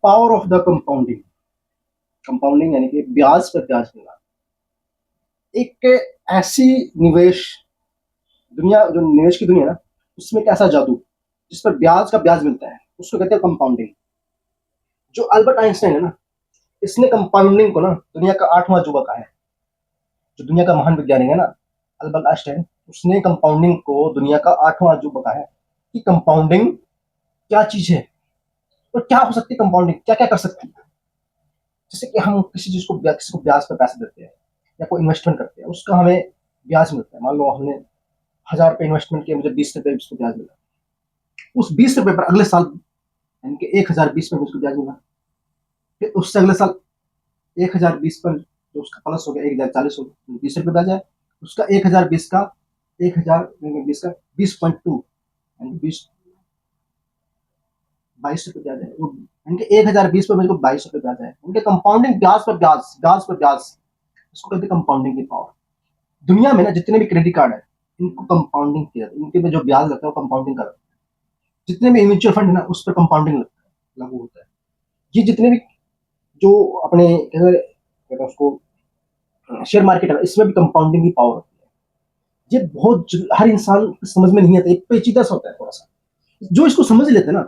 Power of the compounding. Compounding यानी कि ब्याज पर ब्याज मिलना। एक ऐसी निवेश दुनिया, जो निवेश की दुनिया है ना, उसमें एक ऐसा जादू जिस पर ब्याज का ब्याज मिलता है, उसको कहते हैं कंपाउंडिंग। जो अल्बर्ट आइंस्टाइन है ना, इसने कंपाउंडिंग को ना दुनिया का 8वां अजूबा कहा है। जो दुनिया का महान वैज्ञानिक है ना, अल्बर्ट आइंस्टाइन, उसने कंपाउंडिंग को दुनिया का 8वां अजूबा कहा है कि कंपाउंडिंग क्या चीज है और क्या हो सकती है, कंपाउंडिंग क्या क्या कर सकती है। जैसे कि हम किसी को ब्याज पर पैसे देते हैं या कोई इन्वेस्टमेंट करते हैं, उसका हमें ब्याज मिलता है। मान लो हमने 1000 रुपये इन्वेस्टमेंट किया, मुझे 20 रुपये उसको ब्याज मिला। उस 20 रुपये पर अगले साल यानी कि 1020 में मुझको ब्याज मिला। फिर उससे अगले साल 1020 पर जो उसका प्लस हो गया 1040 हो गया, 20 रुपये ब्याज है। उसका 1020 का 1020 का 20.2 यानी 22 रुपये ब्याज है। यानी कि 1020 पर मुझको 22 रुपये ब्याज है। उनके कंपाउंडिंग, ब्याज पर ब्याज, ब्याज पर ब्याज, इसको कहते हैं कंपाउंडिंग की पावर। दुनिया में ना जितने भी क्रेडिट कार्ड है, इनको कंपाउंडिंग किया, इनके में जो ब्याज लगता है वो कंपाउंडिंग का। जितने भी म्यूचुअल फंड है ना, उस पर कंपाउंडिंग लागू होता है। ये जितने भी जो अपने कहते हैं उसको शेयर मार्केट है, इसमें भी कंपाउंडिंग की पावर होती है। ये बहुत हर इंसान समझ में नहीं आता, एक पेचीदा सा होता है थोड़ा सा। जो इसको समझ लेते हैं ना,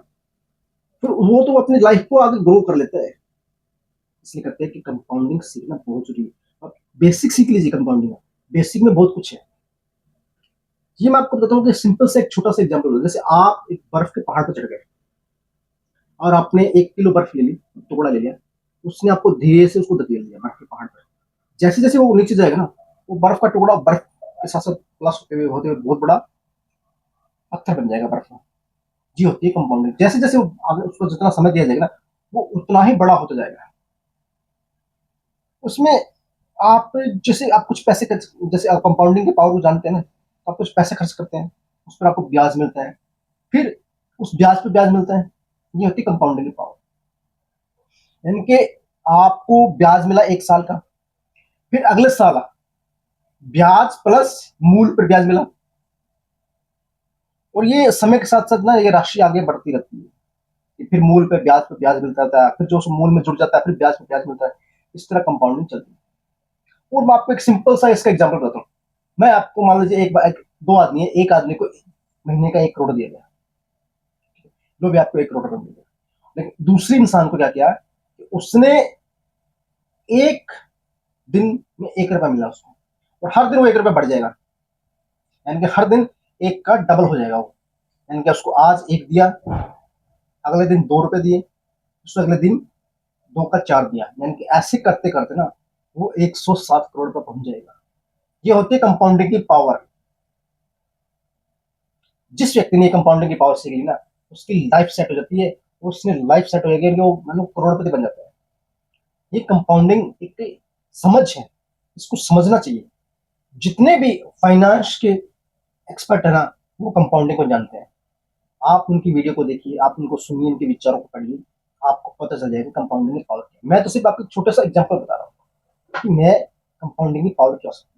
फिर वो तो अपनी लाइफ को आगे ग्रो कर लेता है। इसलिए कहते हैं कि कंपाउंडिंग सीखना बहुत जरूरी है। अब बेसिक सीख लीजिए कंपाउंडिंग, बेसिक में बहुत कुछ है। ये मैं आपको बताता हूँ कि सिंपल से एक छोटा सा एग्जांपल, जैसे आप एक बर्फ के पहाड़ पर चढ़ गए और आपने 1 किलो बर्फ ले ली, टुकड़ा ले लिया, उसने आपको धीरे से उसको धकेल दिया बर्फ के पहाड़ पर। जैसे जैसे वो नीचे जाएगा ना, वो बर्फ का टुकड़ा बर्फ के साथ साथ प्लस होते हुए बहुत बड़ा पत्थर बन जाएगा बर्फ में। जी होती है कंपाउंडिंग। जैसे जैसे वो आगे उसको जितना समय दिया जाएगा ना, वो उतना ही बड़ा होता जाएगा। उसमें आप जैसे आप कुछ पैसे जैसे आप कंपाउंडिंग के पावर को जानते हैं ना, आप कुछ पैसे खर्च करते हैं, उस पर आपको ब्याज मिलता है, फिर उस ब्याज पे ब्याज मिलता है। ये होती है कंपाउंडिंग की पावर। यानी कि आपको ब्याज मिला 1 साल का, फिर अगले साल ब्याज प्लस मूल पर ब्याज मिला, और ये समय के साथ साथ ना ये राशि आगे बढ़ती रहती है। फिर मूल पे ब्याज मिलता था, फिर जो मूल में जुड़ जाता है फिर ब्याज पे ब्याज मिलता है। इस तरह कंपाउंडिंग चलती है। और मैं आपको एक सिंपल सा इसका एग्जांपल बताता हूँ। मैं आपको मान लीजिए दो आदमी है, एक आदमी को महीने का 1 करोड़ दिया गया, जो भी आपको 1 करोड़ रुपए मिलेगा। लेकिन दूसरे इंसान को क्या किया कि उसने एक दिन में 1 रुपया मिला उसको, और हर दिन वो 1 रुपया बढ़ जाएगा। यानी कि हर दिन 1 का डबल हो जाएगा वो। यानी कि उसको आज 1 दिया, अगले दिन 2 रुपए दिए, उसको अगले दिन 2 का 4 दिया। यानी कि ऐसे करते करते ना वो 107 करोड़ पर पहुंच जाएगा। ये होती है कंपाउंडिंग की पावर। जिस व्यक्ति ने कंपाउंडिंग की पावर सीख ली ना, उसकी लाइफ सेट हो जाती है। उसने लाइफ सेट हो जाएगी, वो मतलब करोड़पति बन जाता है। ये कंपाउंडिंग एक समझ है, इसको समझना चाहिए। जितने भी फाइनेंस के एक्सपर्ट है ना, वो कंपाउंडिंग को जानते हैं। आप उनकी वीडियो को देखिए, आप उनको सुनिए, उनके विचारों को पढ़िए, आपको पता चल जाएगा कंपाउंडिंग की पावर क्या है। मैं तो सिर्फ आपको छोटा सा एग्जांपल बता रहा हूँ कि मैं कंपाउंडिंग की पावर क्या हो सकती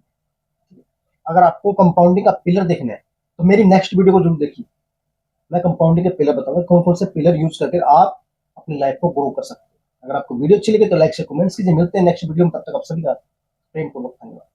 है। अगर आपको कंपाउंडिंग का पिलर देखना है तो मेरी नेक्स्ट वीडियो को जरूर देखिए। मैं कंपाउंडिंग के पिलर बताऊंगा, कौन कौन से पिलर यूज करके आप अपनी लाइफ को ग्रो कर सकते हैं। अगर आपको वीडियो अच्छी लगे तो लाइक से कमेंट्स कीजिए। मिलते हैं नेक्स्ट वीडियो में, तब तक आप सभी का प्रेम पूर्वक धन्यवाद।